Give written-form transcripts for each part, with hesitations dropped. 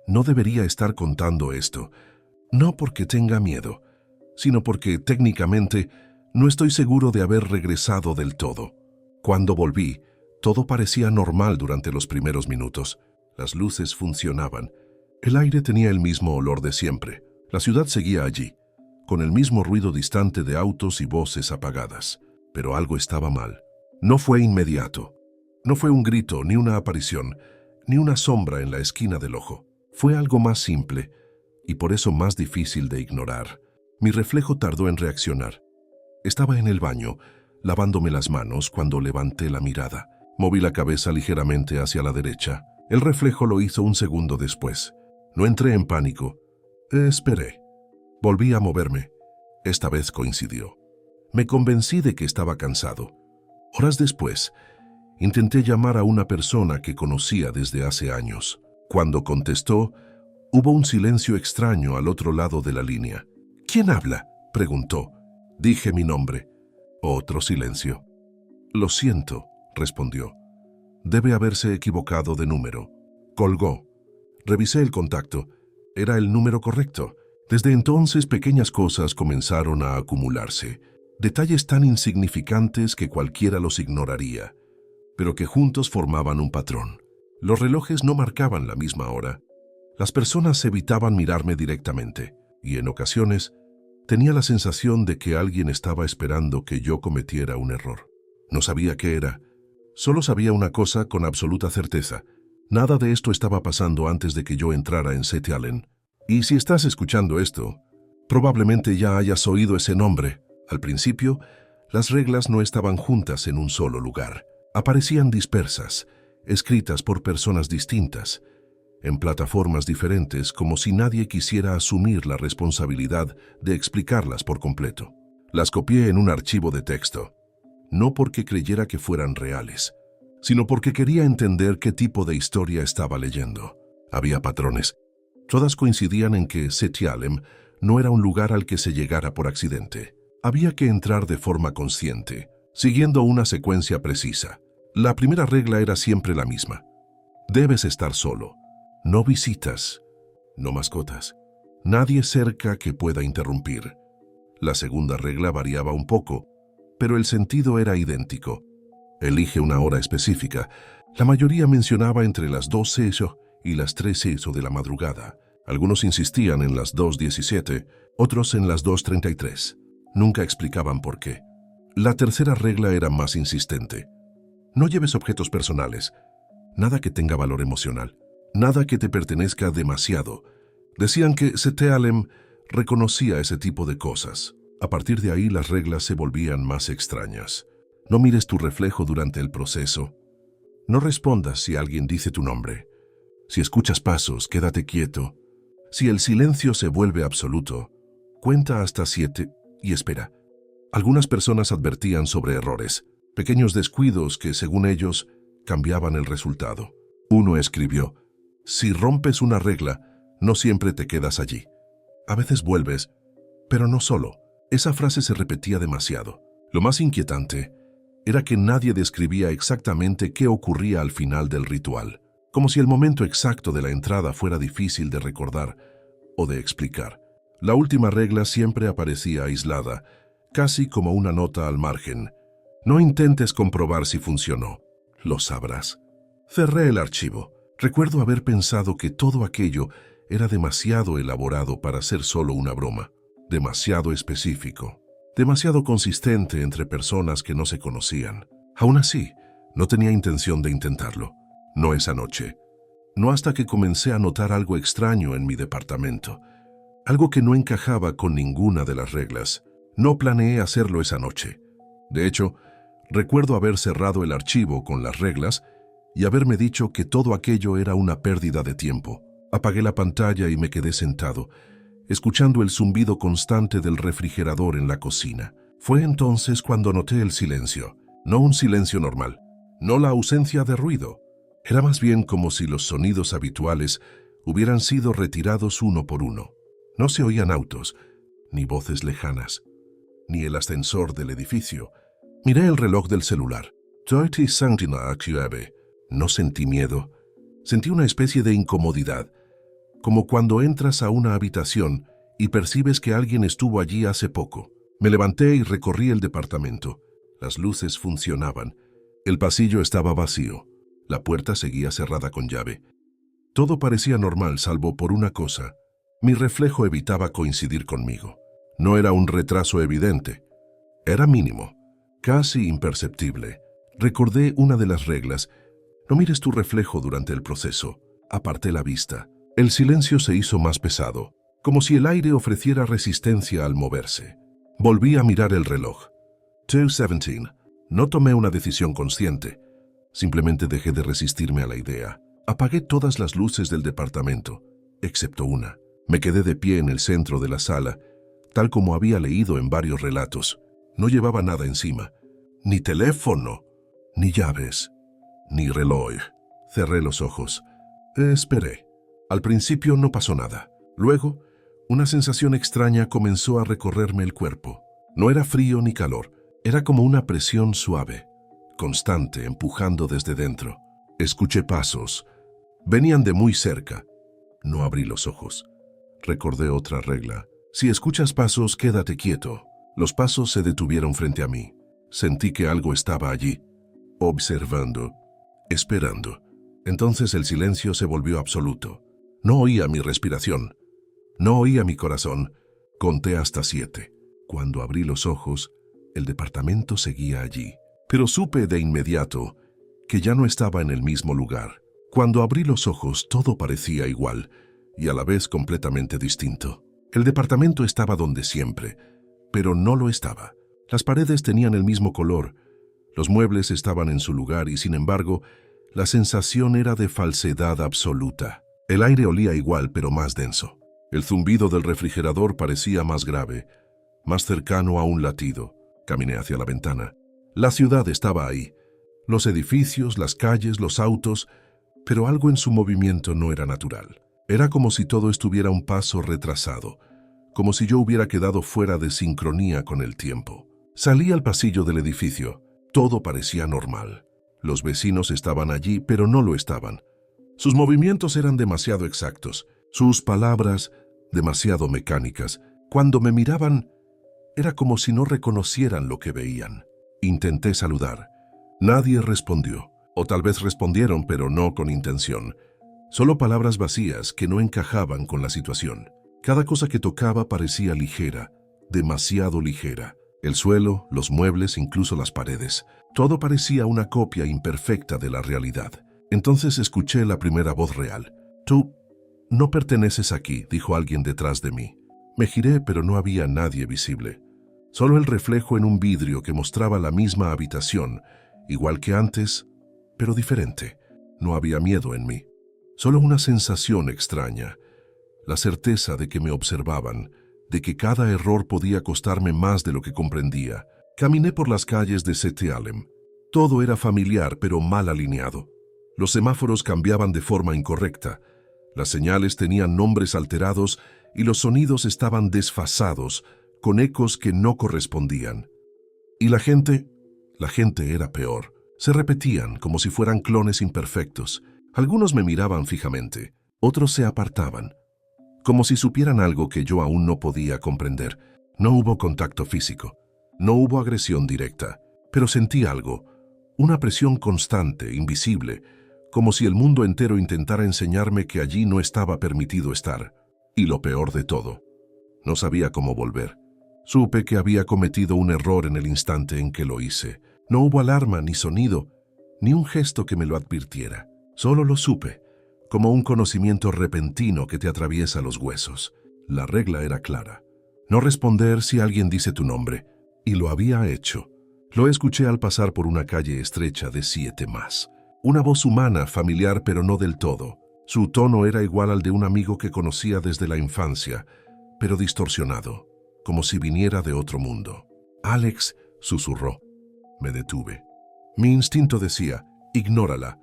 No debería estar contando esto, no porque tenga miedo, sino porque técnicamente no estoy seguro de haber regresado del todo. Cuando volví, todo parecía normal durante los primeros minutos. Las luces funcionaban. El aire tenía el mismo olor de siempre. La ciudad seguía allí, con el mismo ruido distante de autos y voces apagadas. Pero algo estaba mal. No fue inmediato. No fue un grito, ni una aparición, ni una sombra en la esquina del ojo. Fue algo más simple, y por eso más difícil de ignorar. Mi reflejo tardó en reaccionar. Estaba en el baño, lavándome las manos cuando levanté la mirada. Moví la cabeza ligeramente hacia la derecha. El reflejo lo hizo un segundo después. No entré en pánico. Esperé. Volví a moverme. Esta vez coincidió. Me convencí de que estaba cansado. Horas después, intenté llamar a una persona que conocía desde hace años. Cuando contestó, hubo un silencio extraño al otro lado de la línea. ¿Quién habla?, preguntó. Dije mi nombre. Otro silencio. Lo siento, respondió. Debe haberse equivocado de número. Colgó. Revisé el contacto. Era el número correcto. Desde entonces pequeñas cosas comenzaron a acumularse. Detalles tan insignificantes que cualquiera los ignoraría, pero que juntos formaban un patrón. Los relojes no marcaban la misma hora. Las personas evitaban mirarme directamente, y en ocasiones tenía la sensación de que alguien estaba esperando que yo cometiera un error. No sabía qué era. Solo sabía una cosa con absoluta certeza. Nada de esto estaba pasando antes de que yo entrara en St. Allen. Y si estás escuchando esto, probablemente ya hayas oído ese nombre. Al principio, las reglas no estaban juntas en un solo lugar. Aparecían dispersas, escritas por personas distintas, en plataformas diferentes, como si nadie quisiera asumir la responsabilidad de explicarlas por completo. Las copié en un archivo de texto, no porque creyera que fueran reales, sino porque quería entender qué tipo de historia estaba leyendo. Había patrones. Todas coincidían en que St. Allen no era un lugar al que se llegara por accidente. Había que entrar de forma consciente, siguiendo una secuencia precisa. La primera regla era siempre la misma. Debes estar solo. No visitas, no mascotas, nadie cerca que pueda interrumpir. La segunda regla variaba un poco, pero el sentido era idéntico. Elige una hora específica. La mayoría mencionaba entre las 12 y las 13 de la madrugada. Algunos insistían en las 2:17, otros en las 2:33. Nunca explicaban por qué. La tercera regla era más insistente. No lleves objetos personales, nada que tenga valor emocional. Nada que te pertenezca demasiado. Decían que St. Allen reconocía ese tipo de cosas. A partir de ahí las reglas se volvían más extrañas. No mires tu reflejo durante el proceso. No respondas si alguien dice tu nombre. Si escuchas pasos, quédate quieto. Si el silencio se vuelve absoluto, cuenta hasta 7 y espera. Algunas personas advertían sobre errores, pequeños descuidos que, según ellos, cambiaban el resultado. Uno escribió: si rompes una regla, no siempre te quedas allí. A veces vuelves, pero no solo. Esa frase se repetía demasiado. Lo más inquietante era que nadie describía exactamente qué ocurría al final del ritual, como si el momento exacto de la entrada fuera difícil de recordar o de explicar. La última regla siempre aparecía aislada, casi como una nota al margen. No intentes comprobar si funcionó. Lo sabrás. Cerré el archivo. Recuerdo haber pensado que todo aquello era demasiado elaborado para ser solo una broma, demasiado específico, demasiado consistente entre personas que no se conocían. Aún así, no tenía intención de intentarlo. No esa noche. No hasta que comencé a notar algo extraño en mi departamento, algo que no encajaba con ninguna de las reglas. No planeé hacerlo esa noche. De hecho, recuerdo haber cerrado el archivo con las reglas y haberme dicho que todo aquello era una pérdida de tiempo. Apagué la pantalla y me quedé sentado, escuchando el zumbido constante del refrigerador en la cocina. Fue entonces cuando noté el silencio. No un silencio normal, no la ausencia de ruido. Era más bien como si los sonidos habituales hubieran sido retirados uno por uno. No se oían autos, ni voces lejanas, ni el ascensor del edificio. Miré el reloj del celular. 30:59. No sentí miedo. Sentí una especie de incomodidad, como cuando entras a una habitación y percibes que alguien estuvo allí hace poco. Me levanté y recorrí el departamento. Las luces funcionaban. El pasillo estaba vacío. La puerta seguía cerrada con llave. Todo parecía normal salvo por una cosa. Mi reflejo evitaba coincidir conmigo. No era un retraso evidente. Era mínimo, casi imperceptible. Recordé una de las reglas. No mires tu reflejo durante el proceso. Aparté la vista. El silencio se hizo más pesado, como si el aire ofreciera resistencia al moverse. Volví a mirar el reloj. 2:17. No tomé una decisión consciente. Simplemente dejé de resistirme a la idea. Apagué todas las luces del departamento, excepto una. Me quedé de pie en el centro de la sala, tal como había leído en varios relatos. No llevaba nada encima. Ni teléfono, ni llaves, ni reloj. Cerré los ojos. Esperé. Al principio no pasó nada. Luego, una sensación extraña comenzó a recorrerme el cuerpo. No era frío ni calor. Era como una presión suave, constante, empujando desde dentro. Escuché pasos. Venían de muy cerca. No abrí los ojos. Recordé otra regla. Si escuchas pasos, quédate quieto. Los pasos se detuvieron frente a mí. Sentí que algo estaba allí, observando, esperando. Entonces el silencio se volvió absoluto. No oía mi respiración. No oía mi corazón. Conté hasta 7. Cuando abrí los ojos, el departamento seguía allí. Pero supe de inmediato que ya no estaba en el mismo lugar. Cuando abrí los ojos, todo parecía igual y a la vez completamente distinto. El departamento estaba donde siempre, pero no lo estaba. Las paredes tenían el mismo color, los muebles estaban en su lugar y, sin embargo, la sensación era de falsedad absoluta. El aire olía igual, pero más denso. El zumbido del refrigerador parecía más grave, más cercano a un latido. Caminé hacia la ventana. La ciudad estaba ahí. Los edificios, las calles, los autos, pero algo en su movimiento no era natural. Era como si todo estuviera un paso retrasado, como si yo hubiera quedado fuera de sincronía con el tiempo. Salí al pasillo del edificio. Todo parecía normal. Los vecinos estaban allí, pero no lo estaban. Sus movimientos eran demasiado exactos, sus palabras demasiado mecánicas. Cuando me miraban, era como si no reconocieran lo que veían. Intenté saludar. Nadie respondió, o tal vez respondieron, pero no con intención. Solo palabras vacías que no encajaban con la situación. Cada cosa que tocaba parecía ligera, demasiado ligera. El suelo, los muebles, incluso las paredes. Todo parecía una copia imperfecta de la realidad. Entonces escuché la primera voz real. «Tú no perteneces aquí», dijo alguien detrás de mí. Me giré, pero no había nadie visible. Solo el reflejo en un vidrio que mostraba la misma habitación, igual que antes, pero diferente. No había miedo en mí. Solo una sensación extraña. La certeza de que me observaban, de que cada error podía costarme más de lo que comprendía. Caminé por las calles de St. Alem. Todo era familiar, pero mal alineado. Los semáforos cambiaban de forma incorrecta. Las señales tenían nombres alterados y los sonidos estaban desfasados, con ecos que no correspondían. Y la gente era peor. Se repetían como si fueran clones imperfectos. Algunos me miraban fijamente, otros se apartaban, como si supieran algo que yo aún no podía comprender. No hubo contacto físico, no hubo agresión directa, pero sentí algo, una presión constante, invisible, como si el mundo entero intentara enseñarme que allí no estaba permitido estar. Y lo peor de todo, no sabía cómo volver. Supe que había cometido un error en el instante en que lo hice. No hubo alarma, ni sonido, ni un gesto que me lo advirtiera. Solo lo supe, como un conocimiento repentino que te atraviesa los huesos. La regla era clara. No responder si alguien dice tu nombre. Y lo había hecho. Lo escuché al pasar por una calle estrecha de 7 más. Una voz humana, familiar pero no del todo. Su tono era igual al de un amigo que conocía desde la infancia, pero distorsionado, como si viniera de otro mundo. «Alex», susurró. Me detuve. Mi instinto decía, ignórala.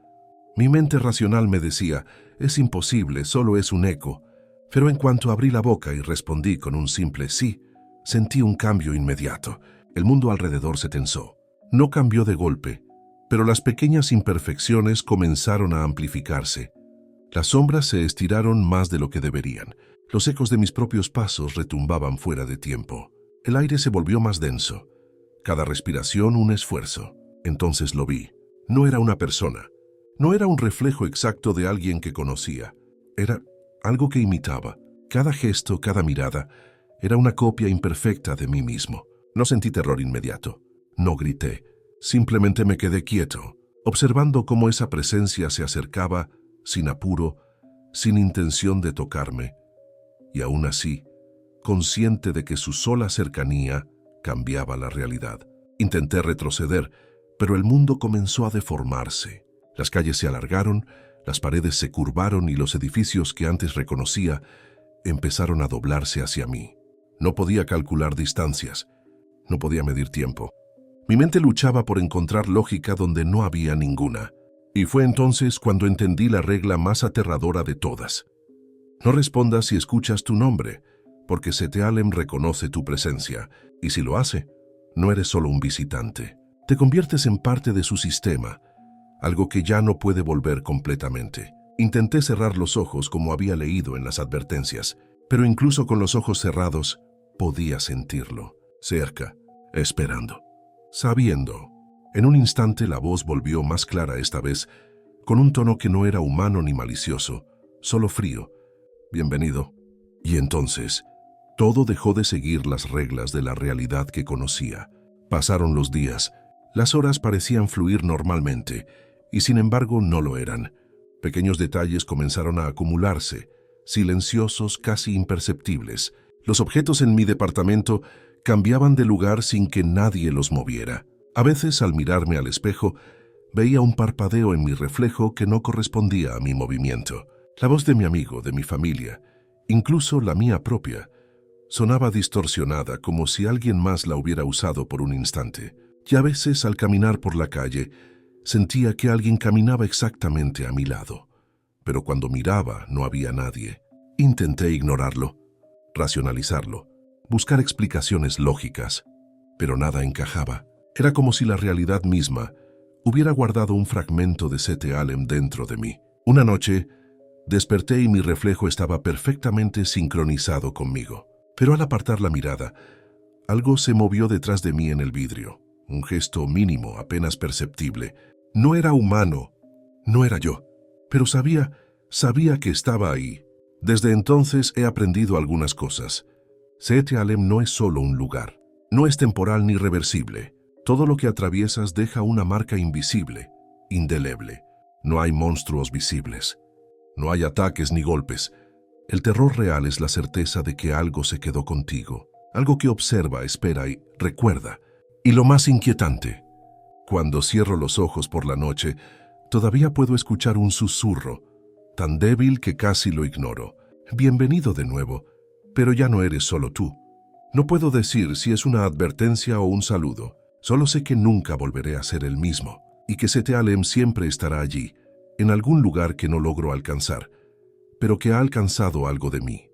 Mi mente racional me decía, es imposible, solo es un eco. Pero en cuanto abrí la boca y respondí con un simple sí, sentí un cambio inmediato. El mundo alrededor se tensó. No cambió de golpe, pero las pequeñas imperfecciones comenzaron a amplificarse. Las sombras se estiraron más de lo que deberían. Los ecos de mis propios pasos retumbaban fuera de tiempo. El aire se volvió más denso. Cada respiración un esfuerzo. Entonces lo vi. No era una persona. No era un reflejo exacto de alguien que conocía. Era algo que imitaba. Cada gesto, cada mirada, era una copia imperfecta de mí mismo. No sentí terror inmediato. No grité. Simplemente me quedé quieto, observando cómo esa presencia se acercaba, sin apuro, sin intención de tocarme. Y aún así, consciente de que su sola cercanía cambiaba la realidad. Intenté retroceder, pero el mundo comenzó a deformarse. Las calles se alargaron, las paredes se curvaron y los edificios que antes reconocía empezaron a doblarse hacia mí. No podía calcular distancias, no podía medir tiempo. Mi mente luchaba por encontrar lógica donde no había ninguna. Y fue entonces cuando entendí la regla más aterradora de todas. No respondas si escuchas tu nombre, porque Setealem reconoce tu presencia, y si lo hace, no eres solo un visitante. Te conviertes en parte de su sistema, algo que ya no puede volver completamente. Intenté cerrar los ojos como había leído en las advertencias, pero incluso con los ojos cerrados podía sentirlo, cerca, esperando, sabiendo. En un instante la voz volvió más clara esta vez, con un tono que no era humano ni malicioso, solo frío. Bienvenido. Y entonces, todo dejó de seguir las reglas de la realidad que conocía. Pasaron los días, las horas parecían fluir normalmente, y sin embargo no lo eran. Pequeños detalles comenzaron a acumularse, silenciosos, casi imperceptibles. Los objetos en mi departamento cambiaban de lugar sin que nadie los moviera. A veces, al mirarme al espejo, veía un parpadeo en mi reflejo que no correspondía a mi movimiento. La voz de mi amigo, de mi familia, incluso la mía propia, sonaba distorsionada como si alguien más la hubiera usado por un instante. Y a veces, al caminar por la calle, sentía que alguien caminaba exactamente a mi lado. Pero cuando miraba, no había nadie. Intenté ignorarlo, racionalizarlo, buscar explicaciones lógicas, pero nada encajaba. Era como si la realidad misma hubiera guardado un fragmento de Setealem dentro de mí. Una noche, desperté y mi reflejo estaba perfectamente sincronizado conmigo. Pero al apartar la mirada, algo se movió detrás de mí en el vidrio. Un gesto mínimo, apenas perceptible. No era humano, no era yo, pero sabía que estaba ahí. Desde entonces he aprendido algunas cosas. Setealem no es solo un lugar, no es temporal ni reversible. Todo lo que atraviesas deja una marca invisible, indeleble. No hay monstruos visibles, no hay ataques ni golpes. El terror real es la certeza de que algo se quedó contigo, algo que observa, espera y recuerda. Y lo más inquietante, cuando cierro los ojos por la noche, todavía puedo escuchar un susurro, tan débil que casi lo ignoro. Bienvenido de nuevo, pero ya no eres solo tú. No puedo decir si es una advertencia o un saludo. Solo sé que nunca volveré a ser el mismo, y que Setealem siempre estará allí, en algún lugar que no logro alcanzar, pero que ha alcanzado algo de mí.